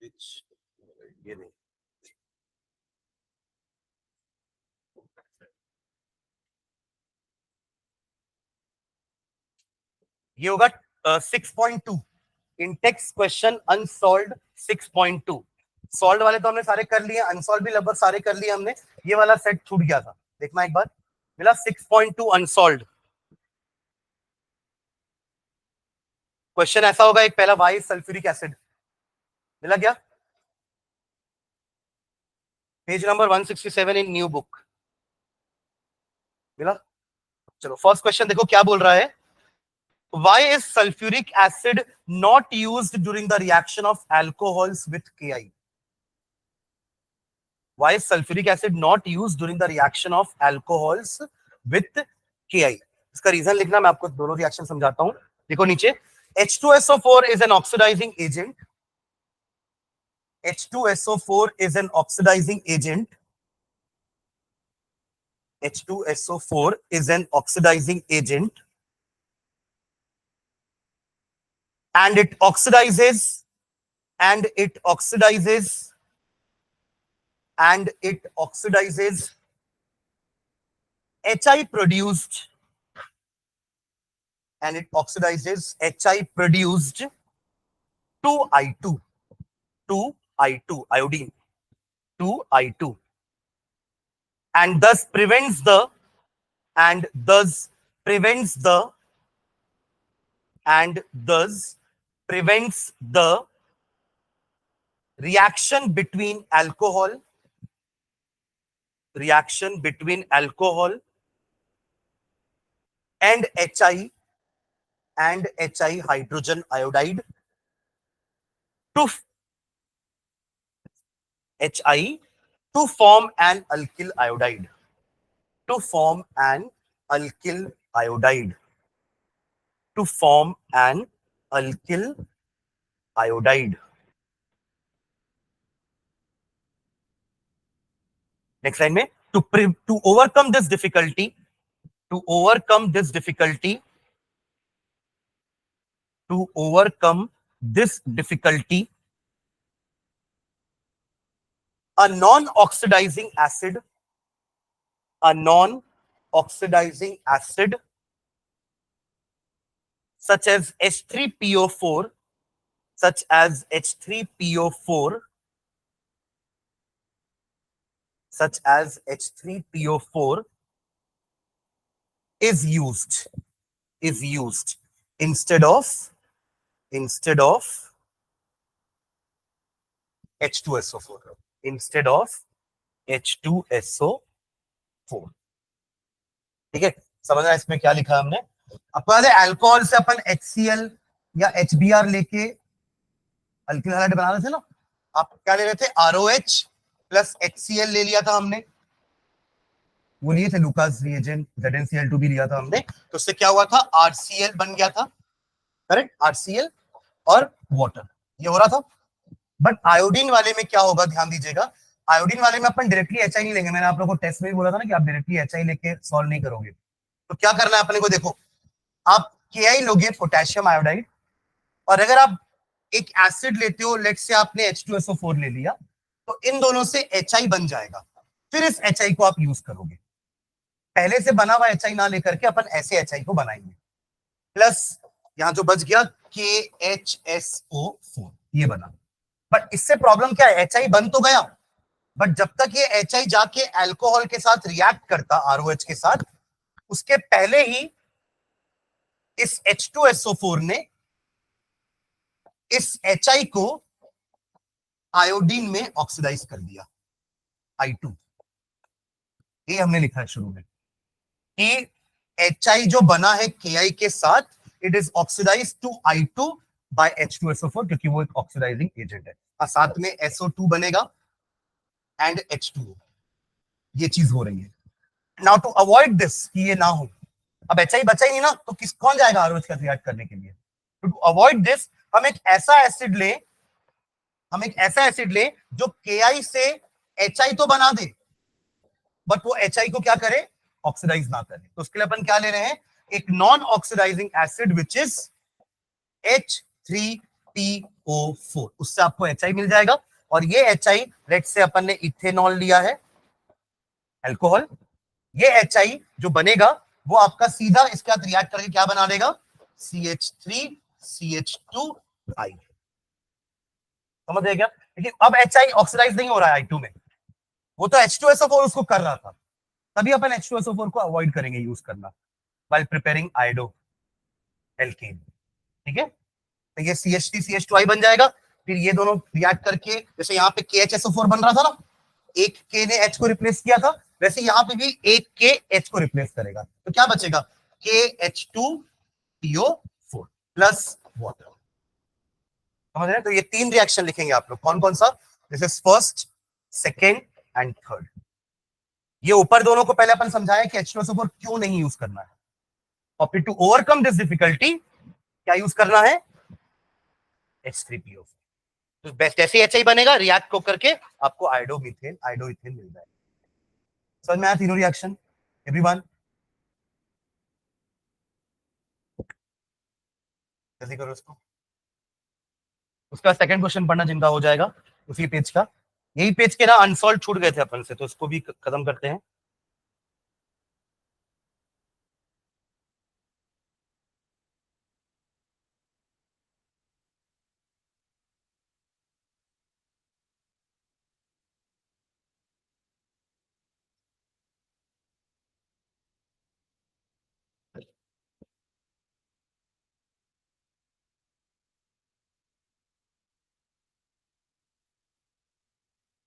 ये नहीं, ये होगा 6.2 इंटेक्स क्वेश्चन अनसॉल्व्ड 6.2। सॉल्व वाले तो हमने सारे कर लिए, अनसॉल्व भी लगभग सारे कर लिए हमने। ये वाला सेट छूट गया था, देखना एक बार। मिला 6.2 अनसॉल्व्ड। क्वेश्चन ऐसा होगा एक पहला, वाई सल्फ्यूरिक एसिड, मिला क्या? पेज नंबर 167 इन न्यू बुक, मिला? चलो फर्स्ट क्वेश्चन देखो क्या बोल रहा है। Why is sulfuric acid not used during the reaction of alcohols with Ki? Why is sulfuric acid not used during the reaction of alcohols with Ki? इसका reason लिखना, मैं आपको दोनों रिएक्शन समझाता हूं। देखो नीचे, H2SO4 is an oxidizing agent. H2SO4 is an oxidizing agent. H2SO4 is an oxidizing agent. And it oxidizes, and it oxidizes, and it oxidizes HI produced, and it oxidizes HI produced to I2, to I2, iodine, to I2, and thus prevents the, and thus prevents the, and thus prevents the reaction between alcohol, reaction between alcohol and HI, and HI hydrogen iodide to HI to form an alkyl iodide, to form an alkyl iodide, to form an alkyl iodide. Next line में, to overcome this difficulty, to overcome this difficulty, to overcome this difficulty, a non-oxidizing acid, a non-oxidizing acid such as H3PO4, such as H3PO4, such as H3PO4 is used instead of H2SO4, instead of H2SO4। ठीक है, समझ रहा है इसमें क्या लिखा हमने? आपको याद है अल्कोहल से अपन HCl या HBr लेके अल्किल हैलाइड बना रहे थे ना? आप क्या ले रहे थे? ROH प्लस HCl ले लिया था हमने, वो लिए थे लुकास रिएजेंट, ZnCl2 भी लिया था हमने। तो उससे क्या हुआ था? RCl बन गया था, करेक्ट? RCl और वाटर, ये हो रहा था। बट आयोडीन वाले में क्या होगा, ध्यान दीजिएगा। आयोडीन वाले में अपन डायरेक्टली HI नहीं लेंगे। मैंने आप लोगों को टेस्ट में भी बोला था ना कि आप डायरेक्टली HI लेके सॉल्व नहीं करोगे। तो क्या करना है अपने को? देखो, आप KI लोगे, पोटेशियम आयोडाइड, और अगर आप एक एसिड लेते हो, लेट्स से आपने H2SO4 ले लिया, तो इन दोनों से HI बन जाएगा। फिर इस HI को आप यूज करोगे। पहले से बना हुआ HI ना लेकर के अपन ऐसे HI को बनाएंगे। प्लस यहां जो बच गया KHSO4, ये बना। बट इससे प्रॉब्लम क्या है? HI बन तो गया, बट जब तक ये HI जाके अल्कोहल के साथ रिएक्ट करता, ROH के साथ, उसके पहले ही इस H2SO4 ने इस HI को आयोडीन में ऑक्सीडाइज कर दिया, I2। ये हमने लिखा है शुरू में कि HI जो बना है KI के साथ, it is oxidise to I2 by H2SO4, क्योंकि वो एक ऑक्सीडाइजिंग एजेंट है। और साथ में SO2 बनेगा एंड H2O, ये चीज हो रही है। नाउ टू अवॉइड दिस, कि ये ना हो, अब HI बचा ही नहीं ना, तो कौन जाएगा ROH का रिएक्ट करने के लिए? टू अवॉइड दिस, हम एक ऐसा एसिड ले जो KI से HI तो बना दे, बट वो HI को क्या करे? ऑक्सीडाइज ना करे। तो उसके लिए अपन क्या ले रहे हैं? एक non oxidising acid which is PO4, उससे आपको HI मिल जाएगा। और ये HI, लेट से अपन ने इथेनॉल लिया है, अल्कोहल, ये HI जो बनेगा वो आपका सीधा इसके साथ रिएक्ट करके क्या बना देगा, CH3CH2I। समझ गए क्या? लेकिन अब HI ऑक्सीडाइज नहीं हो रहा है I2 में, वो तो H2SO4 उसको कर रहा था, तभी अपन H2SO4 को अवॉइड करेंगे यूज करना while preparing आयोडो एल्केन। ठीक है, तो ये CH3CH2I बन जाएगा। फिर ये दोनों रिएक्ट करके, जैसे यहाँ पे KHSO4 बन रहा था ना, एक K ने H को रिप्लेस किया था, वैसे यहाँ पे भी एक K H को रिप्लेस करेगा, तो क्या बचेगा, KH2PO4 प्लस वाटर। समझ रहे हैं? तो ये 3 रिएक्शन लिखेंगे आप लोग, कौन कौन सा, this is first, second and third. ये ऊपर दोनों को पहले अपन समझाया कि H2SO4 क्यों नहीं यूज करना है, और फिर टू ओवरकम दिस डिफिकल्टी क्या यूज करना है, H3PO4। तो जैसे HI बनेगा, रिएक्ट को करके आपको आयोडो इथेन मिल जाएगा। समझ में आया तीनों रिएक्शन एवरीवन? जल्दी करो इसको। उसका सेकंड क्वेश्चन पढ़ना जिनका हो जाएगा, उसी पेज का, यही पेज के ना अनसॉल्व छूट गए थे अपन से, तो इसको भी खत्म करते हैं।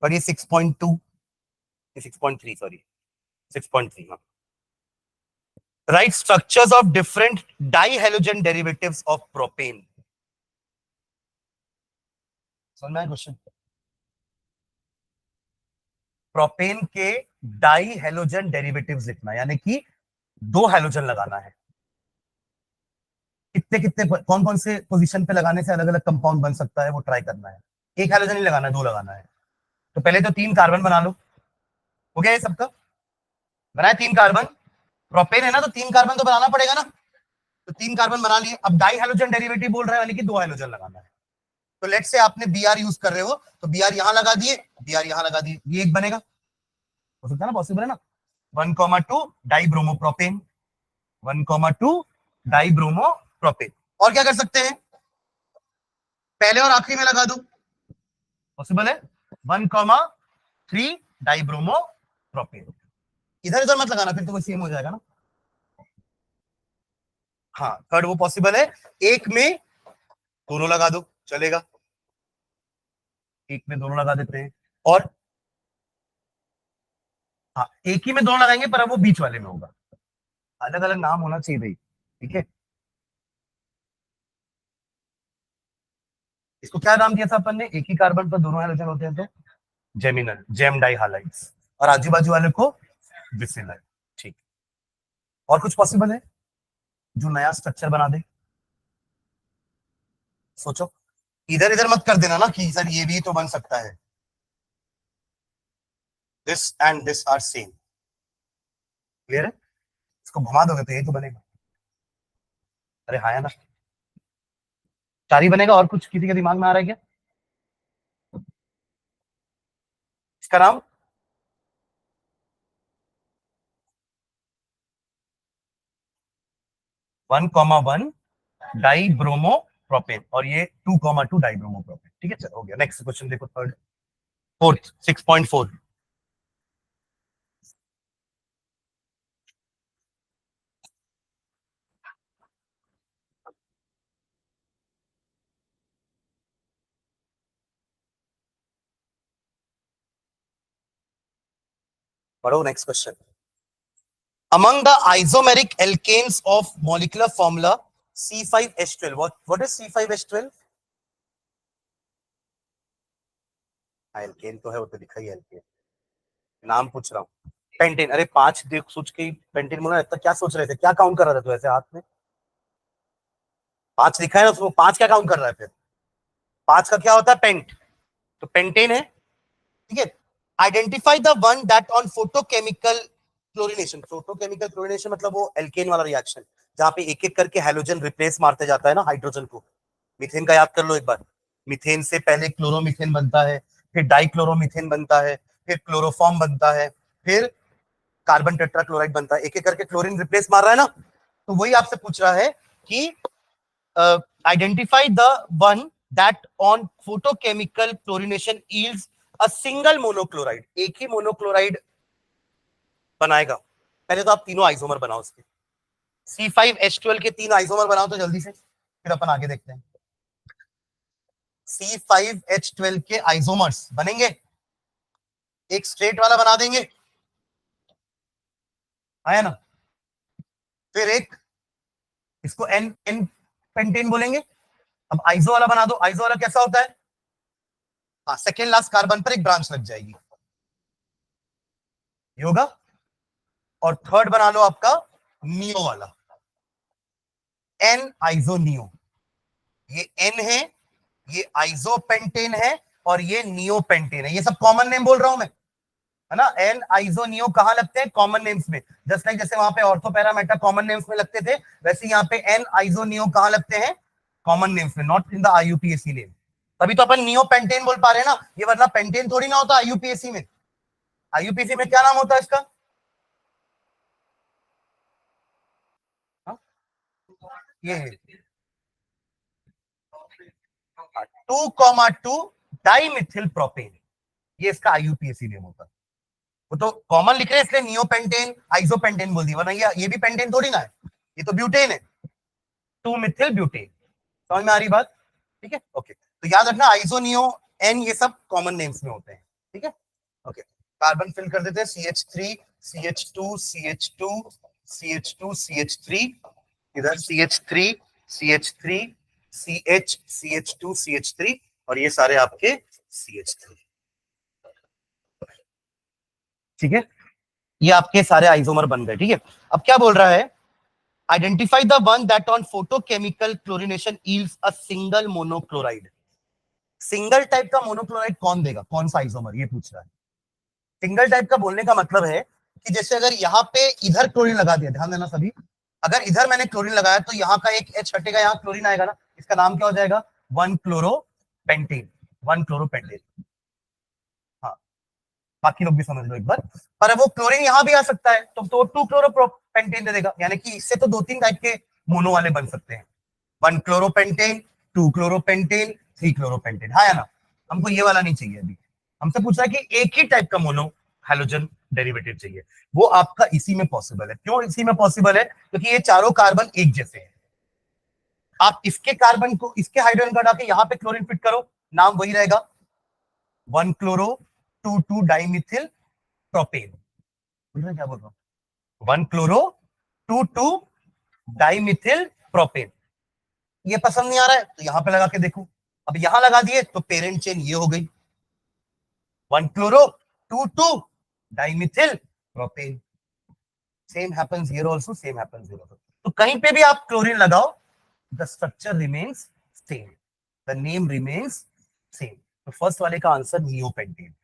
और ये 6.2, 6.3 सॉरी, 6.3, हाँ। Write structures of different dihalogen derivatives of propane. समझ में आया क्वेश्चन? प्रोपेन के डाइहेलोजन डेरिवेटिव्स लिखना, यानी कि 2 हैलोजन लगाना है। कितने कितने कौन कौन से पोजीशन पे लगाने से अलग अलग कंपाउंड बन सकता है, वो ट्राई करना है। एक हैलोजन ही लगाना है, 2 लगाना है। तो पहले तो 3 कार्बन बना लो। हो गया ये सबका? बनाया 3 कार्बन, प्रोपेन है ना, तो 3 कार्बन तो बनाना पड़ेगा ना, तो 3 कार्बन बना लिए। अब डाई हैलोजन डेरिवेटिव बोल रहा है, यानी कि 2 हैलोजन लगाना है। तो लेट से आपने Br यूज कर रहे हो, तो Br यहां लगा दिए, Br यहां लगा दिए, ये एक बनेगा, हो सकता है ना, पॉसिबल है ना। 1,2 die bromo propane, 1,2 die bromo propane. और क्या कर सकते हैं, पहले और आखिरी में लगा दो, पॉसिबल है। 1,3 डाई ब्रोमो प्रोपेन। इधर इधर मत लगाना, फिर तो वो सेम हो जाएगा ना। हाँ, थर्ड वो पॉसिबल है, एक में दोनों लगा दो, चलेगा, एक में दोनों लगा देते हैं। और हाँ, एक ही में दोनों लगाएंगे, पर अब वो बीच वाले में होगा, अलग अलग नाम होना चाहिए भाई, ठीक है। इसको क्या नाम दिया था अपन ने, एक ही कार्बन पर दोनों हाइड्रोजन होते हैं तो जेमिनल, जेम डाई हालाइड्स, और आजू बाजू वाले को विसिनल। ठीक, और कुछ पॉसिबल है जो नया स्ट्रक्चर बना दे, सोचो। इधर इधर मत कर देना ना कि सर ये भी तो बन सकता है, this and this are same, clear है। इसको घुमा दोगे तो ये तो बनेगा, अरे हाँ, है ना, 4 ही बनेगा। और कुछ किसी के दिमाग में आ रहा है क्या इसका नाम? 1,1 डाई ब्रोमो प्रोपेन, और ये 2,2 डाई ब्रोमो प्रोपेन। ठीक है, चलो हो गया। नेक्स्ट क्वेश्चन देखो, थर्ड, फोर्थ, 6.4। पढ़ो next question. Among the isomeric alkanes of molecular formula C5H12, what is C5H12? Alkane तो है, वो तो लिखा ही है एल्केन, नाम पूछ रहा हूँ। पेंटेन, अरे 5 देख सोच के पेंटेन बोला, इतना क्या सोच रहे थे, क्या काउंट कर रहा था तू ऐसे हाथ में? 5 लिखा है ना, तो 5 क्या काउंट कर रहा है फिर? 5 का क्या होता है, पेंट, तो पेंटेन है, ठीक है। Identify the one that on photochemical chlorination, photochemical chlorination मतलब वो एल्केन वाला रिएक्शन, जहां पे एक एक करके हैलोजन रिप्लेस मारते जाता है ना हाइड्रोजन को, मीथेन का याद कर लो एक बार। मीथेन से पहले क्लोरोमीथेन बनता है, फिर डाइक्लोरोमीथेन बनता है, फिर क्लोरोफॉर्म बनता है, फिर कार्बन टेट्राक्लोराइड बनता है। एक एक करके क्लोरीन रिप्लेस मार रहा है ना। तो वही आपसे पूछ रहा है कि identify the one that on photochemical chlorination yields a single monochloride. एक ही मोनोक्लोराइड बनाएगा। पहले तो आप तीनों आइसोमर बनाओ उसके। C5H12 के 3 आइसोमर बनाओ तो जल्दी से, फिर अपन आगे देखते हैं। C5H12 के आइसोमर्स बनेंगे, एक स्ट्रेट वाला बना देंगे, आया ना। फिर एक इसको एन एन पेंटेन बोलेंगे। अब आइसो वाला बना दो। आइसो वाला कैसा होता है? हाँ, सेकेंड लास्ट कार्बन पर एक ब्रांच लग जाएगी, ये होगा। और थर्ड बना लो आपका नियो वाला, एन आइसो नियो। ये एन है, ये आइसो पेंटेन है, और ये नियो पेंटेन है। ये सब कॉमन नेम बोल रहा हूं मैं, है ना। एन आइसो नियो कहां लगते हैं? कॉमन नेम्स में। जस्ट लाइक जैसे वहां पे ortho para Meta common names में लगते थे, वैसे यहाँ पे एन आइसो नियो कहां लगते हैं? कॉमन नेम्स में, not in the IUPAC name. तभी तो अपन नियो पेंटेन बोल पा रहे हैं ना। ये वरना पेंटेन थोड़ी ना होता आईयूपीएसी में। आईयूपीएसी में क्या नाम होता है इसका? हाँ? ये है 2,2 डाइमिथिल प्रोपेन। ये इसका आईयूपीएसी नेम होता है। वो तो कॉमन लिख रहे हैं इसलिए नियो पेंटेन आइसोपेंटेन बोल दिया, वरना ये भी पेंटेन थोड़ी ना है, ये तो ब्यूटेन है, 2 मिथिल ब्यूटेन। समझ में आ रही बात? ठीक है, ओके। तो याद रखना आइसो नियो एन ये सब कॉमन नेम्स में होते हैं, ठीक है, ओके। कार्बन फिल कर देते हैं, CH3 CH2 CH2 CH2 CH3, इधर CH3 CH3 CH CH2 CH3, और ये सारे आपके CH3, ठीक है। ये आपके सारे आइसोमर बन गए, ठीक है। अब क्या बोल रहा है? Identify the one that on photochemical chlorination yields a single monochloride. Single type का मोनोक्लोराइड कौन देगा? कौन सा आइसोमर? ये पूछ रहा है। सिंगल टाइप का बोलने का मतलब है कि जैसे अगर यहाँ पे इधर क्लोरीन लगा दिया, ध्यान देना सभी, अगर इधर मैंने क्लोरीन लगाया तो यहाँ का एक H हटेगा, यहाँ क्लोरीन आएगा ना, इसका नाम क्या हो जाएगा? 1 क्लोरोपेंटेन। 1 क्लोरोपेंटेन। हाँ, बाकी लोग भी समझ लो एक बार। पर वो क्लोरीन यहाँ भी आ सकता है, तो 2 क्लोरोपेंटेन दे देगा। यानी कि इससे तो 2-3 टाइप के मोनो वाले बन सकते हैं। 1 क्लोरोपेंटेन, 2 क्लोरोपेंटेन, 3 क्लोरोपेंटेन, हाँ या ना। हमको ये वाला नहीं चाहिए अभी। हमसे पूछा है कि एक ही टाइप का मोनो हैलोजन डेरिवेटिव चाहिए। वो आपका इसी में पॉसिबल है। क्यों इसी में पॉसिबल है? क्योंकि ये चारों कार्बन एक जैसे हैं। आप इसके कार्बन को इसके हाइड्रोजन को हटा के यहाँ पे क्लोरीन फिट करो, नाम वही रहेगा, 1 क्लोरो 2 डाइमिथिल प्रोपेन। बोल रहे क्या बोल रहा हूँ? 1 क्लोरो 2 डाइमिथिल प्रोपेन। ये पसंद नहीं आ रहा है तो यहां पे लगा के देखो। अब यहां लगा दिए तो पेरेंट चेन ये हो गई, 1 chloro 2 dimethyl propane. Same happens here also, same happens here also. तो कहीं पे भी आप क्लोरीन लगाओ, the structure remains same, the name remains same. तो फर्स्ट वाले का आंसर नियोपेंटेन।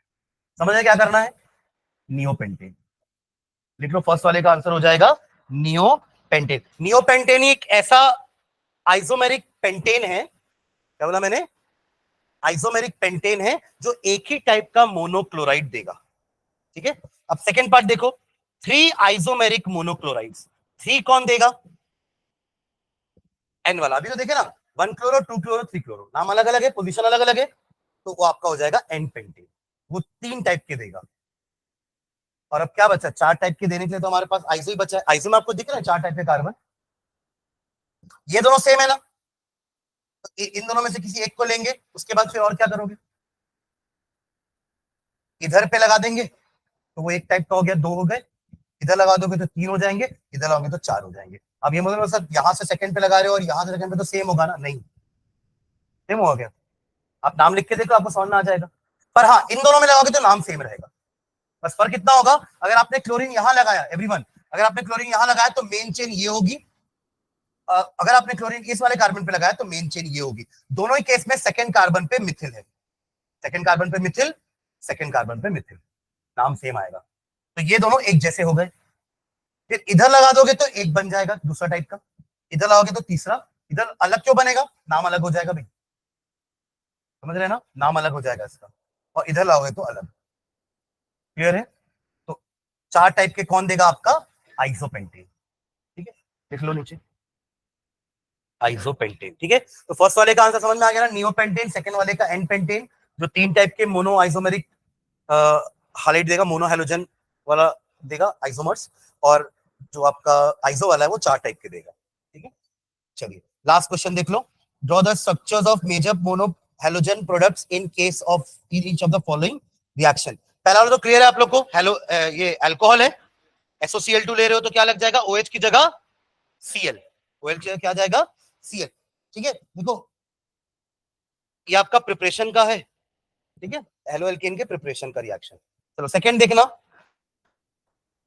समझ क्या करना है? नियोपेंटेन लिख लो। फर्स्ट वाले का आंसर हो जाएगा नियोपेंटेन। नियोपेंटेन एक ऐसा आइसोमेरिक पेंटेन है, क्या बोला मैंने? आइसोमेरिक पेंटेन है जो एक ही टाइप का मोनोक्लोराइड देगा, ठीक है। अब सेकेंड पार्ट देखो, 3 आइसोमेरिक मोनोक्लोराइड्स। 3 कौन देगा? एन वाला। अभी तो देखे ना, 1 क्लोरो 2 क्लोरो 3 क्लोरो, नाम अलग अलग है, पोजीशन अलग अलग है, तो वो आपका हो जाएगा एन पेंटेन। वो 3 टाइप के देगा। और अब क्या बचा? 4 टाइप के देने के लिए तो हमारे पास आइसो ही बचा है। आइसो में आपको दिख रहा है 4 टाइप के कार्बन, ये दोनों सेम है ना। तो इन दोनों में से किसी एक को लेंगे, उसके बाद फिर और क्या करोगे? इधर पे लगा देंगे तो वो एक टाइप का हो गया, 2 हो गए। इधर लगा दोगे तो 3 हो जाएंगे, इधर लगाओगे तो 4 हो जाएंगे। अब ये मतलब सर यहाँ से सेकंड पे लगा रहे हो और यहाँ से सेकंड पे, तो सेम होगा ना? नहीं, सेम हो गया। आप नाम लिख के देखो, आपको समझ में आ जाएगा। पर हाँ, इन दोनों में लगाओगे तो नाम सेम रहेगा। बस फर्क कितना होगा, अगर आपने क्लोरीन यहाँ लगाया, एवरीवन, अगर आपने क्लोरीन यहाँ लगाया तो मेन चेन ये होगी। अगर आपने क्लोरीन इस वाले कार्बन पे लगाया तो मेन चेन ये होगी। दोनों ही केस में सेकंड कार्बन पे मिथिल है, सेकंड कार्बन पे मिथिल, सेकंड कार्बन पे मिथिल, नाम सेम आएगा। तो ये दोनों एक जैसे हो गए। फिर इधर लगा दोगे तो एक बन जाएगा दूसरा टाइप का, इधर लगाओगे तो तीसरा, इधर अलग क्यों बनेगा, नाम अलग हो जाएगा भाई, समझ रहे हैं ना, नाम अलग हो जाएगा इसका, और इधर लाओगे तो अलग। क्लियर है? तो 4 टाइप के कौन देगा आपका, आइसोपेंटेन। ठीक है, लिख लो नीचे, आइसोपेंटेन। ठीक है, तो फर्स्ट वाले का आंसर समझ में आ गया ना, नियोपेंटेन। सेकंड वाले का एन पेंटेन, जो 3 टाइप के मोनो आइसोमेरिक हाइलाइट देगा, मोनो हेलोजन वाला देगा आइसोमर्स, और जो आपका आइसो वाला है वो 4 टाइप के देगा। ठीक है, चलिए लास्ट क्वेश्चन देख लो। Draw the structures of major mono halogen products in case of each of the following reaction. पहला वाला तो क्लियर है आप लोग को, हेलो ये अल्कोहल है, SOCl2 ले रहे हो तो क्या लग जाएगा, OH की जगह Cl, OH की जगह क्या जाएगा, Cl। ठीक है, देखो ये आपका प्रिपरेशन का है, ठीक है, हेलो एल्केन के प्रिपरेशन का रिएक्शन। चलो सेकंड देखना,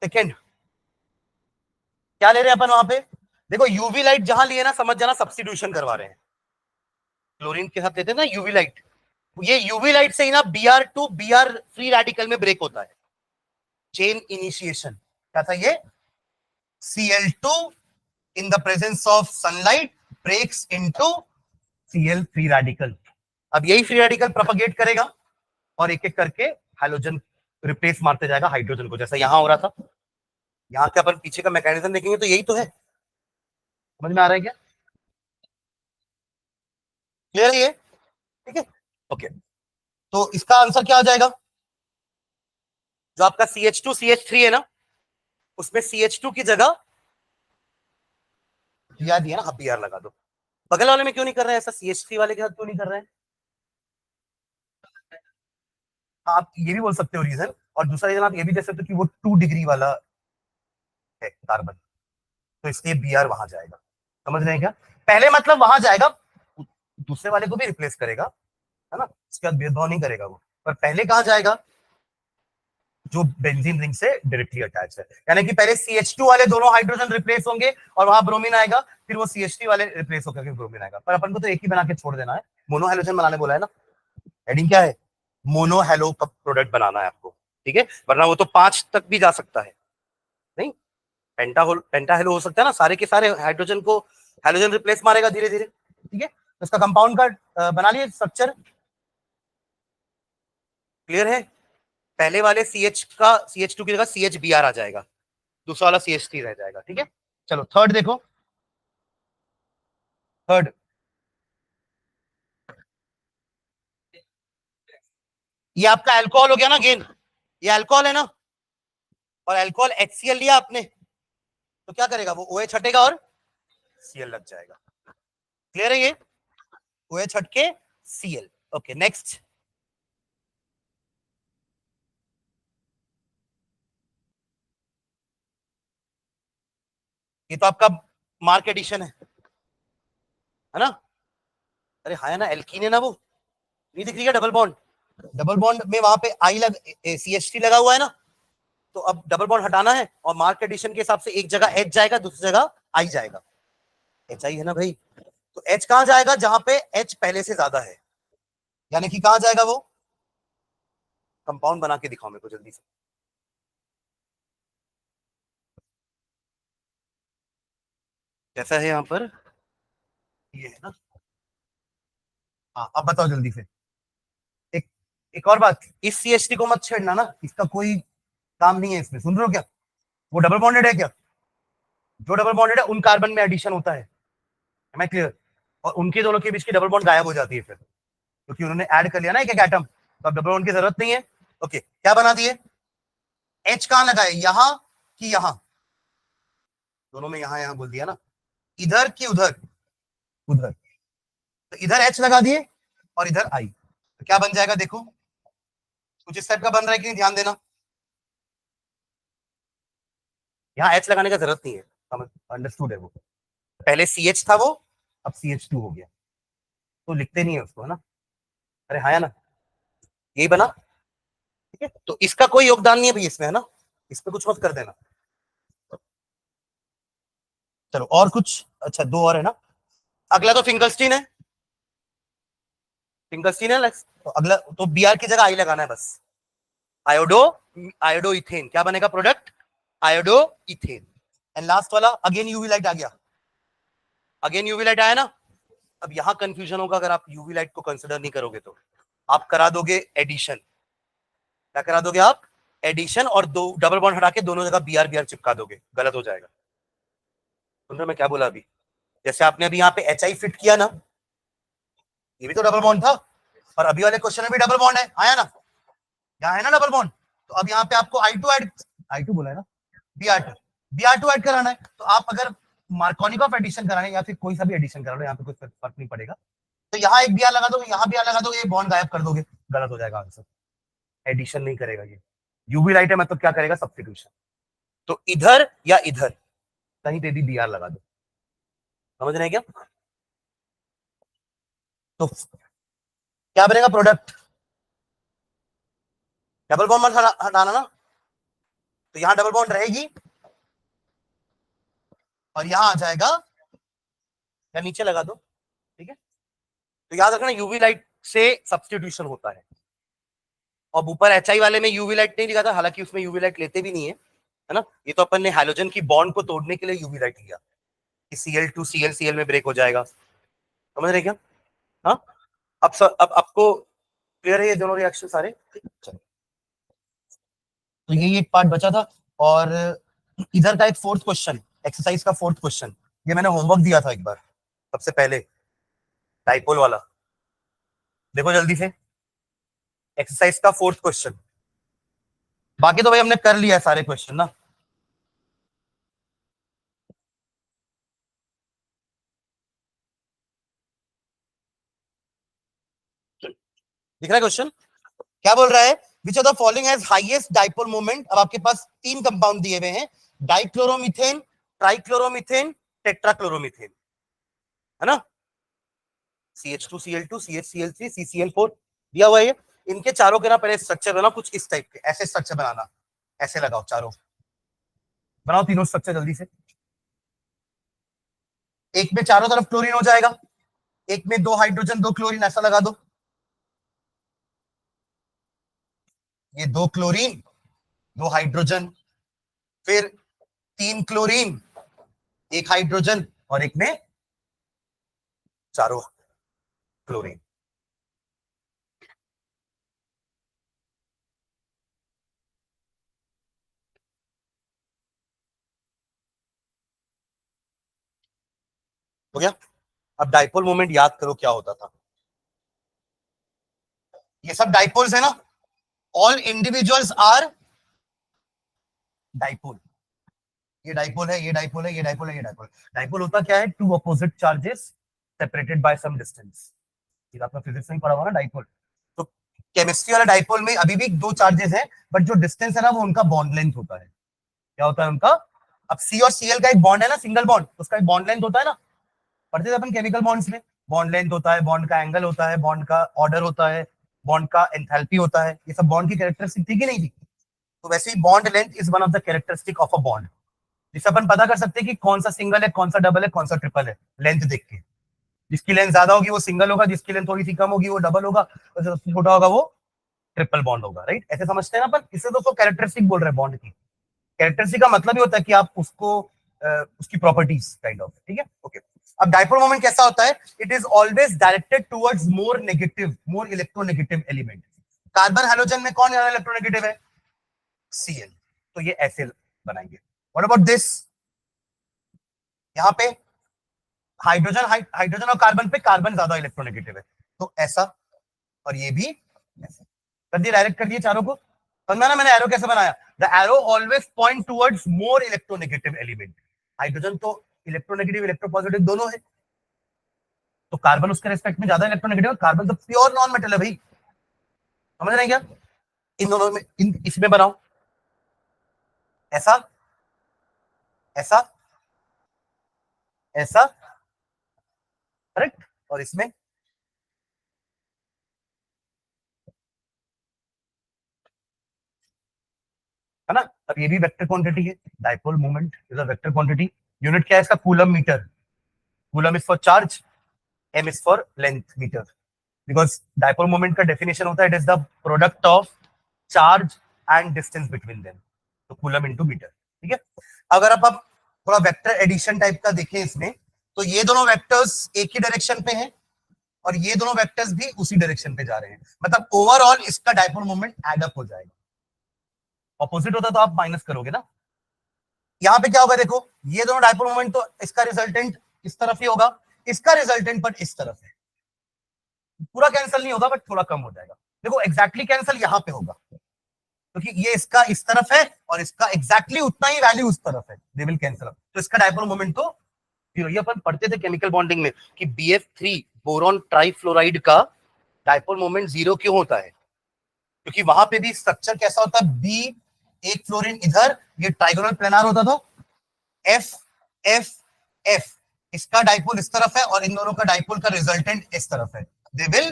सेकंड क्या ले रहे हैं अपन वहां पे, देखो यूवी लाइट जहां लिए ना, समझ जाना सब्स्टिट्यूशन करवा रहे हैं, क्लोरीन के साथ लेते हैं ना यूवी लाइट, ये यूवी लाइट से ही ना Br2 Br फ्री रेडिकल में ब्रेक होता है, चेन इनिशिएशन क्या था ये, Cl2 in the presence of sunlight breaks into Cl free radical। अब यही फ्री रेडिकल प्रोपगेट करेगा और एक एक करके हाइड्रोजन रिप्लेस मारते जाएगा हाइड्रोजन को, जैसा यहां हो रहा था। यहां के अपन पीछे का मैकेनिज्म देखेंगे तो यही तो है, समझ में आ रहा है क्या, क्लियर है ये, ठीक है, ओके। तो इसका आंसर क्या आ जाएगा, जो आपका CH2CH3 है ना, उसमें CH2 की जगह Br दिया ना, अब Br लगा दो। बगल वाले में क्यों नहीं कर रहे हैं ऐसा, CH3 वाले के साथ क्यों नहीं कर रहे हैं, आप ये भी बोल सकते हो रीजन, और दूसरा रीजन आप ये भी दे सकते हो कि वो 2 डिग्री वाला है कार्बन, तो इसलिए Br वहां जाएगा, समझ रहे हैं क्या, पहले मतलब वहां जाएगा, दूसरे वाले को भी रिप्लेस करेगा, है ना, इसके बाद भेदभाव नहीं करेगा वो, पर पहले कहां जाएगा, जो बेंजीन रिंग से डायरेक्टली अटैच है, यानी कि पहले CH2 वाले दोनों हाइड्रोजन रिप्लेस होंगे और वहां ब्रोमीन आएगा, फिर वो CH3 वाले रिप्लेस होकर ब्रोमीन आएगा, पर अपन को तो एक ही बना के छोड़ देना है, मोनो हाइड्रोजन बनाने बोला है ना, हेडिंग क्या है, मोनो हेलो का प्रोडक्ट बनाना है आपको, ठीक है, वरना वो तो 5 तक भी जा सकता है, नहीं पेंटा हेलो हो सकता है ना, सारे के सारे हाइड्रोजन को हाइड्रोजन रिप्लेस मारेगा धीरे धीरे, ठीक है, तो इसका कंपाउंड का बना लिए स्ट्रक्चर, क्लियर है, पहले वाले CH का CH2 की जगह CHBr आ जाएगा, दूसरा वाला CH3 रह जाएगा, ठीक है। चलो थर्ड देखो, थर्ड ये आपका अल्कोहल हो गया ना, गेन ये अल्कोहल है ना, और अल्कोहल HCl लिया आपने, तो क्या करेगा वो OH हटेगा और Cl लग जाएगा, क्लियर है ये, OH हट के Cl, ओके नेक्स्ट। ये तो आपका मार्क एडिशन है ना, अरे हाँ है ना, एल्कीन है ना वो, नहीं दिख रही है डबल बॉन्ड, डबल बॉन्ड में वहां पे आई लग CH3 लगा हुआ है ना, तो अब डबल बॉन्ड हटाना है, और मार्क एडिशन के हिसाब से एक जगह H जाएगा, दूसरी जगह I जाएगा, HI है ना भाई, तो H कहां जाएगा, जहां पे H पहले से ज्यादा है, यानी कि कहां जाएगा वो, कंपाउंड बना के दिखाओ मेरे को जल्दी से, कैसा है यहाँ पर, ये है ना, हाँ अब बताओ जल्दी से, एक एक और बात, इस CH3 को मत छेड़ना ना, इसका कोई काम नहीं है इसमें, सुन रहे हो क्या, वो डबल बॉन्डेड है क्या, जो डबल बॉन्डेड है उन कार्बन में एडिशन होता है, मैं क्लियर, और उनके दोनों के बीच की डबल बॉन्ड गायब हो जाती है फिर, क्योंकि उन्होंने ऐड कर लिया ना एक एक एटम, तो अब डबल बॉन्ड की जरूरत नहीं है, ओके क्या बना दिए, H कहां लगाए, यहां कि यहां, दोनों में यहां यहां बोल दिया ना, इधर की उधर, उधर, तो इधर H लगा दिए और इधर I, तो क्या बन जाएगा देखो, कुछ इस टाइप का बन रहा है कि नहीं, ध्यान देना, यहाँ H लगाने का जरूरत नहीं है, समझ अंडरस्टूड है वो, पहले CH था वो, अब CH2 हो गया, तो लिखते नहीं है उसको, है ना, अरे हाँ है ना, यही बना, ठीक है, तो इसका कोई योगदान नहीं है भाई इसमें, है ना, इस पे कुछ मत कर देना। चलो और कुछ, अच्छा दो और है ना, अगला तो फिंगरस्टीन है, फिंगरस्टीन है, तो अगला तो Br की जगह आई लगाना है बस, आयोडो, आयोडो इथेन क्या बनेगा product, iodo ethane, and last वाला अगेन यूवी लाइट आ गया, अगेन यूवी लाइट आया ना। अब यहां कंफ्यूजन होगा अगर आप यूवी लाइट को कंसिडर नहीं करोगे तो आप करा दोगे एडिशन। क्या करा दोगे आप? एडिशन, और दो डबल बॉन्ड हटा के दोनों जगह बी आर चिपका दोगे, गलत हो जाएगा। सुन रहे मैं क्या बोला अभी? जैसे आपने अभी यहाँ पे एच आई फिट किया ना, ये भी तो डबल बॉन्ड था, और अभी वाले क्वेश्चन में भी डबल बॉन्ड है, आया ना, यहाँ है ना डबल बॉन्ड। तो अब यहाँ पे आपको आई टू बोला है ना, बी आर टू ऐड कराना है। तो आप अगर मार्कोनिक ऑफ एडिशन कराना है या फिर कोई सा भी एडिशन करा लो, यहाँ पे कोई फर्क नहीं पड़ेगा। तो यहाँ एक बी आर लगा दोगे, यहाँ बी आर लगा दोगे, ये बॉन्ड गायब कर दोगे, गलत हो जाएगा आंसर। एडिशन नहीं करेगा ये, यूवी लाइट है मतलब क्या करेगा? सब्स्टिट्यूशन। तो इधर या इधर कहीं पे भी बी आर लगा दो, समझ रहे हैं क्या? तो क्या बनेगा प्रोडक्ट? डबल बॉन्ड मत हटाना ना, तो यहां डबल बॉन्ड रहेगी और यहां आ जाएगा, या नीचे लगा दो, ठीक है। तो याद रखना यूवी लाइट से सब्स्टिट्यूशन होता है। और ऊपर एचआई वाले में यूवी लाइट नहीं लिखा था, हालांकि उसमें यूवी लाइट लेते भी नहीं है ना। ये तो अपन ने हाइड्रोजन की बॉन्ड को तोड़ने के लिए यूवी लाइट लिया कि Cl2 Cl में ब्रेक हो जाएगा, समझ रहे क्या? हाँ, अब आपको क्लियर है ये दोनों रिएक्शन सारे? चलो, तो यही एक पार्ट बचा था। और इधर का एक फोर्थ क्वेश्चन, एक्सरसाइज का फोर्थ क्वेश्चन, ये मैंने होमवर्क दिया था एक बार सबसे पहले, डाइपोल वाला। देखो जल्दी से, एक्सरसाइज का फोर्थ क्वेश्चन। बाकी तो भाई हमने कर लिया है सारे क्वेश्चन ना। दिख रहा है क्वेश्चन? क्या बोल रहा है? Which of the following has highest dipole moment. अब आपके पास तीन कंपाउंड दिए हुए हैं, डाइक्लोरोमीथेन, ट्राइक्लोरोमीथेन, टेट्राक्लोरोमीथेन, है ना। CH2Cl2 CHCl3 CCl4 दिया हुआ है। इनके चारों के ना पहले स्ट्रक्चर बना कुछ इस टाइप के, ऐसे स्ट्रक्चर बनाना, ऐसे लगाओ चारों, बनाओ तीनों स्ट्रक्चर जल्दी से। एक में चारों तरफ क्लोरीन हो जाएगा, एक में दो हाइड्रोजन दो क्लोरीन, ऐसा लगा दो। ये दो क्लोरीन दो हाइड्रोजन, फिर तीन क्लोरीन एक हाइड्रोजन, और एक में चारों क्लोरीन। हो गया? अब डाइपोल मोमेंट याद करो क्या होता था। ये सब डाइपोल्स है ना, ऑल इंडिविजुअल्स आर डाइपोल। ये डाइपोल है, ये डाइपोल है, ये डाइपोल है, ये डाइपोल। डाइपोल होता क्या है? Two opposite charges separated by some distance. ये आपका फिजिक्स में पढ़ा हुआ ना डाइपोल। तो केमिस्ट्री वाला डाइपोल में अभी भी दो चार्जेस है, बट जो डिस्टेंस है ना वो उनका बॉन्ड लेंथ होता है। क्या होता है उनका? अब सी और सीएल का एक बॉन्ड है ना, सिंगल बॉन्ड, उसका एक बॉन्ड लेंथ होता है ना, पढ़ते थे अपन केमिकल बॉन्ड्स में। बॉन्ड लेंथ होता है, बॉन्ड का एंगल होता है, बॉन्ड का ऑर्डर होता है, बॉन्ड का एंथैल्पी होता है, ये सब बॉन्ड की कैरेक्टरिस्टिक थी कि नहीं थी? तो वैसे ही bond length is one of the characteristic of a bond, जिससे अपन पता कर सकते हैं कि कौन सा सिंगल है, कौन सा डबल है, कौन सा ट्रिपल है, लेंथ देख के। जिसकी लेंथ ज्यादा होगी वो सिंगल होगा, जिसकी लेंथ थोड़ी सी कम होगी वो डबल होगा, और जो सबसे छोटा होगा वो ट्रिपल बॉन्ड होगा, राइट? ऐसे समझते हैं ना अपन। इससे दोस्तों कैरेक्टरिस्टिक बोल रहे हैं बॉन्ड की। कैरेक्टरिस्टिक का मतलब ही होता है कि आप उसको उसकी प्रॉपर्टीज काइंड ऑफ, ठीक है, ओके। अब डाइपोल मोमेंट कैसा होता है? It is always directed towards more negative, more electronegative element. Carbon hydrogen में कौन ज्यादा इलेक्ट्रोनेगेटिव है? Cl। तो ये ऐसे बनाएंगे। What about this? यहाँ पे हाइड्रोजन हाइड्रोजन और कार्बन पे कार्बन ज्यादा इलेक्ट्रोनेगेटिव है, तो ऐसा, और ये भी ऐसा कर दिए, डायरेक्ट कर दिए चारों को। समझा ना मैंने एरो कैसे बनाया? The arrow always point towards more electronegative element. Hydrogen तो इलेक्ट्रोनेगेटिव इलेक्ट्रोपॉजिटिव दोनों है, तो कार्बन उसके रेस्पेक्ट में ज्यादा इलेक्ट्रोनेगेटिव है। कार्बन तो प्योर नॉन मेटल है भाई, समझ रहे हैं क्या? इन दोनों में इसमें बनाओ, ऐसा ऐसा ऐसा, करेक्ट, और इसमें है ना। अब ये भी वेक्टर क्वांटिटी है, dipole moment is a vector quantity. Unit क्या है इसका? Coulomb metre. Coulomb is for charge, M is for length metre. Because dipole moment का डेफिनेशन होता है it is the product of charge and distance between them, तो coulomb into metre, ठीक है। अगर आप थोड़ा वेक्टर एडिशन टाइप का देखें इसमें, तो ये दोनों वेक्टर्स एक ही डायरेक्शन पे हैं और ये दोनों वेक्टर्स भी उसी डायरेक्शन पे जा रहे हैं, मतलब ओवरऑल इसका डायपोल मोमेंट एड अप हो जाएगा। ऑपोजिट होता तो आप माइनस करोगे ना। यहां पे क्या होगा देखो, ये दोनों डायपोल मोमेंट तो इसका रिजल्टेंट इस तरफ ही होगा, इसका रिजल्टेंट बट इस तरफ है, पूरा कैंसिल नहीं होगा बट थोड़ा कम हो जाएगा। देखो एग्जैक्टली कैंसिल यहां पे होगा क्योंकि ये इसका इस तरफ है और इसका एग्जैक्टली उतना ही वैल्यू उस तरफ है, दे विल कैंसिल। तो इसका डायपोल मोमेंट तो ये अपन पढ़ते थे केमिकल बॉन्डिंग में कि BF3 बोरॉन ट्राइफ्लोराइड का डायपोल मोमेंट 0 क्यों होता है, क्योंकि वहां पे भी स्ट्रक्चर कैसा होता है, बी एक फ्लोरीन इधर, ये ट्राइगोनल प्लेनार होता था, एफ एफ एफ, इसका डायपोल इस तरफ है और इन दोनों का डायपोल का रिजल्टेंट इस तरफ है, they will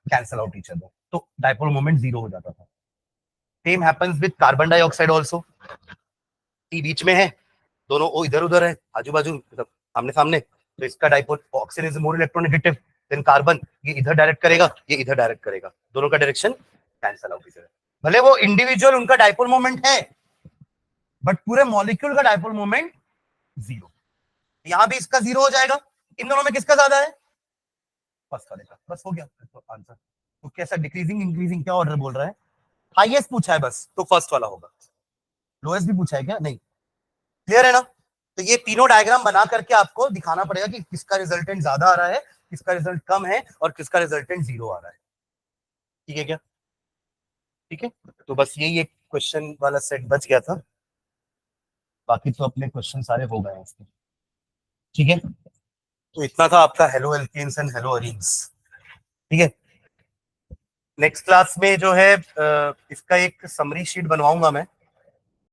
cancel out each other, तो डायपोल मोमेंट 0 हो जाता था। Same happens with carbon dioxide also, T बीच में है, दोनों ओ इधर उधर है, आजू बाजू मतलब सामने सामने, तो इसका dipole, oxygen is more electronegative than carbon, ये इधर डायरेक्ट करेगा, ये इधर डायरेक्ट करेगा, दोनों का डायरेक्शन कैंसिल आउट इधर। भले वो इंडिविजुअल उनका डायपोल मोमेंट है बट पूरे मॉलिक्यूल का डायपोल मोमेंट 0। यहां भी इसका 0 हो जाएगा, इन दोनों में किसका ज्यादा है, फर्स्ट वाले का, बस हो गया तो आंसर। तो कैसा डिक्रीजिंग इंक्रीजिंग क्या ऑर्डर बोल रहा है, हाईएस्ट पूछा है बस तो फर्स्ट वाला होगा, लोएस्ट भी पूछा है क्या, नहीं, क्लियर है ना। तो ये तीनों डायग्राम बना करके आपको दिखाना पड़ेगा कि किसका रिजल्टेंट ज्यादा आ रहा है, किसका रिजल्ट कम है और किसका रिजल्टेंट 0 आ रहा है। ठीक है क्या, ठीक है, तो बस यही एक क्वेश्चन वाला सेट बच गया था, बाकी तो अपने क्वेश्चन सारे हो गए हैं। ठीक है, तो इतना था आपका halo alkanes and halo arenes. ठीक है, नेक्स्ट क्लास में जो है इसका एक समरी शीट बनवाऊंगा मैं,